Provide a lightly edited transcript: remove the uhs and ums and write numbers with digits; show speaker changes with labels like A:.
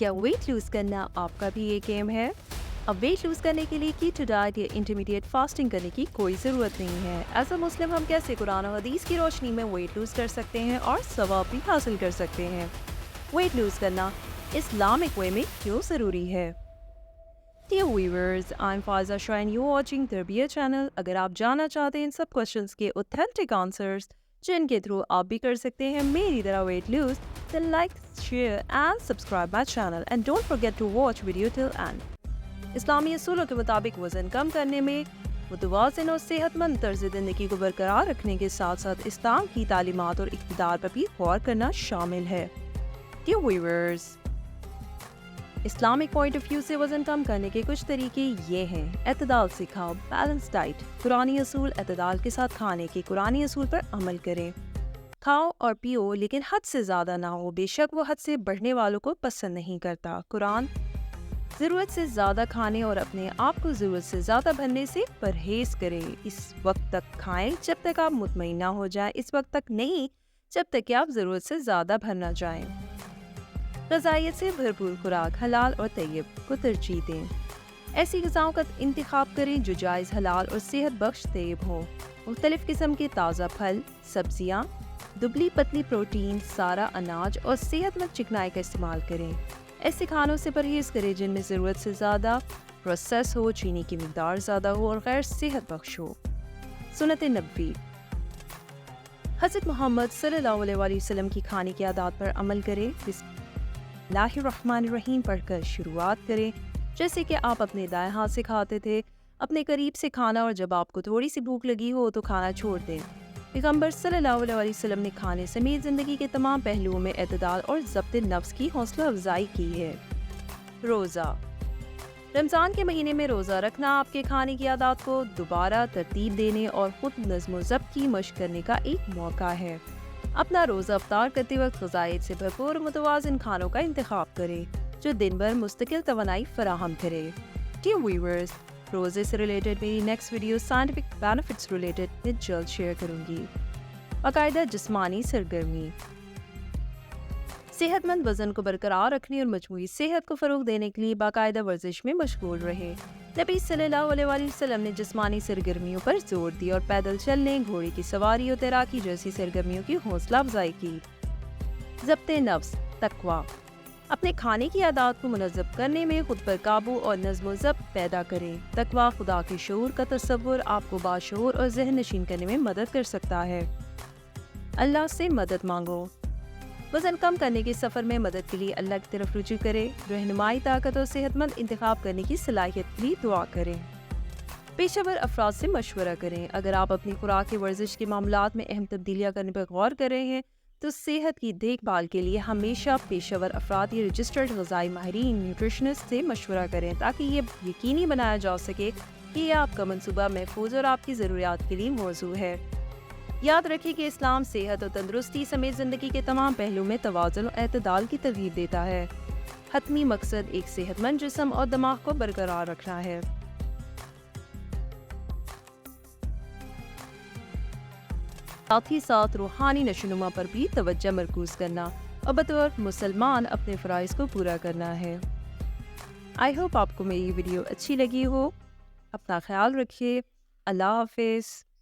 A: کیا weight lose کرنا آپ کا بھی ایک ایم ہے؟ اب ویٹ لوز کرنے کے لیے کیٹو ڈائٹ یا انٹرمیڈیٹ فاسٹنگ کرنے کی کوئی ضرورت نہیں ہے۔ ایز اے مسلم ہم کیسے قرآن و حدیث کی روشنی میں ویٹ لوز کر سکتے ہیں اور ثواب بھی حاصل کر سکتے ہیں؟ ویٹ لوز کرنا اسلامک وے میں کیوں ضروری ہے؟ Dear viewers, I'm Faiza Shah and you're watching تربیت چینل۔ اگر آپ جاننا چاہتے ہیں ان سب کوشچنس کے اوتھینٹک آنسرز جن کے تھرو آپ بھی کر سکتے ہیں میری طرح weight lose, then like, share and subscribe my channel and don't forget to watch video till end۔ اسلامی اصولوں کے مطابق وزن کم کرنے میں متوازن اور صحت مند طرز زندگی کو برقرار رکھنے کے ساتھ ساتھ اسلام کی تعلیمات اور اقتدار پر بھی غور کرنا شامل ہے۔ Dear viewers، Islamic point of view سے وزن کم کرنے کے کچھ طریقے یہ ہیں۔ اعتدال سے کھاؤ، بیلنس ڈائٹ، قرآنی اصول، اعتدال کے ساتھ کھانے کے قرآنی اصول پر عمل کریں۔ کھاؤ اور پیو لیکن حد سے زیادہ نہ ہو، بے شک وہ حد سے بڑھنے والوں کو پسند نہیں کرتا۔ قرآن ضرورت سے زیادہ کھانے اور اپنے آپ کو ضرورت سے زیادہ بھرنے سے پرہیز کریں۔ اس وقت تک کھائیں جب تک آپ مطمئن نہ ہو جائیں، اس وقت تک نہیں جب تک کہ آپ ضرورت سے زیادہ بھر نہ جائیں۔ غذائیت سے بھرپور خوراک، حلال اور طیب کو ترجیح دیں۔ ایسی غذاؤں کا انتخاب کریں جو جائز، حلال اور صحت بخش طیب ہوں۔ مختلف قسم کے تازہ پھل، سبزیاں، دبلی پتلی پروٹین، سارا اناج اور صحت مند چکنائی کا استعمال کریں۔ ایسے کھانوں سے پرہیز کریں جن میں ضرورت سے زیادہ پروسیس ہو، چینی کی مقدار زیادہ ہو اور غیر صحت بخش ہو۔ سنت نبوی، حضرت محمد صلی اللہ علیہ وآلہ وسلم کی کھانے کی عادات پر عمل کریں۔ بسم اللہ الرحمن الرحیم پڑھ کر شروعات کریں، جیسے کہ آپ اپنے دائیں ہاتھ سے کھاتے تھے۔ اپنے قریب سے کھانا اور جب آپ کو تھوڑی سی بھوک لگی ہو تو کھانا چھوڑ دیں۔ پیغمبر صلی اللہ علیہ وآلہ وسلم نے کھانے سمیت زندگی کے تمام پہلوؤں میں اعتدال اور ضبط نفس کی حوصلہ افزائی کی ہے۔ روزہ، رمضان کے مہینے میں روزہ رکھنا آپ کے کھانے کی عادات کو دوبارہ ترتیب دینے اور خود نظم و ضبط کی مشق کرنے کا ایک موقع ہے۔ اپنا روزہ افطار کرتے وقت غذائیت سے بھرپور متوازن کھانوں کا انتخاب کریں جو دن بھر مستقل توانائی فراہم کرے۔ Dear viewers، روزے سے ریلیٹڈ میری next video scientific benefits related میں جلد شیئر کروں گی۔ باقاعدہ جسمانی سرگرمی، صحت مند وزن کو برقرار رکھنے اور مجموعی صحت کو فروغ دینے کے لیے باقاعدہ ورزش میں مشغول رہے۔ نبی صلی اللہ علیہ وآلہ وسلم نے جسمانی سرگرمیوں پر زور دیا اور پیدل چلنے، گھوڑے کی سواری اور تیراکی جیسی سرگرمیوں کی حوصلہ افزائی کی۔ ضبط نفس، تقویٰ، اپنے کھانے کی عادات کو منظم کرنے میں خود پر قابو اور نظم و ضبط پیدا کریں۔ تقویٰ خدا کے شعور کا تصور آپ کو باشعور اور ذہن نشین کرنے میں مدد کر سکتا ہے۔ اللہ سے مدد مانگو، وزن کم کرنے کے سفر میں مدد کے لیے اللہ کی طرف رجوع کریں۔ رہنمائی، طاقت اور صحت مند انتخاب کرنے کی صلاحیت کے لیے دعا کریں۔ پیشہ ور افراد سے مشورہ کریں۔ اگر آپ اپنی خوراک کی ورزش کے معاملات میں اہم تبدیلیاں کرنے پر غور کر رہے ہیں تو صحت کی دیکھ بھال کے لیے ہمیشہ پیشہ ور افراد یا رجسٹرڈ غذائی ماہرین نیوٹریشنسٹ سے مشورہ کریں تاکہ یہ یقینی بنایا جا سکے کہ یہ آپ کا منصوبہ محفوظ اور آپ کی ضروریات کے لیے موزوں ہے۔ یاد رکھیں کہ اسلام صحت اور تندرستی سمیت زندگی کے تمام پہلوؤں میں توازن اور اعتدال کی ترغیب دیتا ہے۔ حتمی مقصد ایک صحت مند جسم اور دماغ کو برقرار رکھنا ہے۔ ساتھ ہی ساتھ روحانی نشوونما پر بھی توجہ مرکوز کرنا اور بطور مسلمان اپنے فرائض کو پورا کرنا ہے۔ آئی ہوپ آپ کو میری ویڈیو اچھی لگی ہو۔ اپنا خیال رکھیے۔ اللہ حافظ۔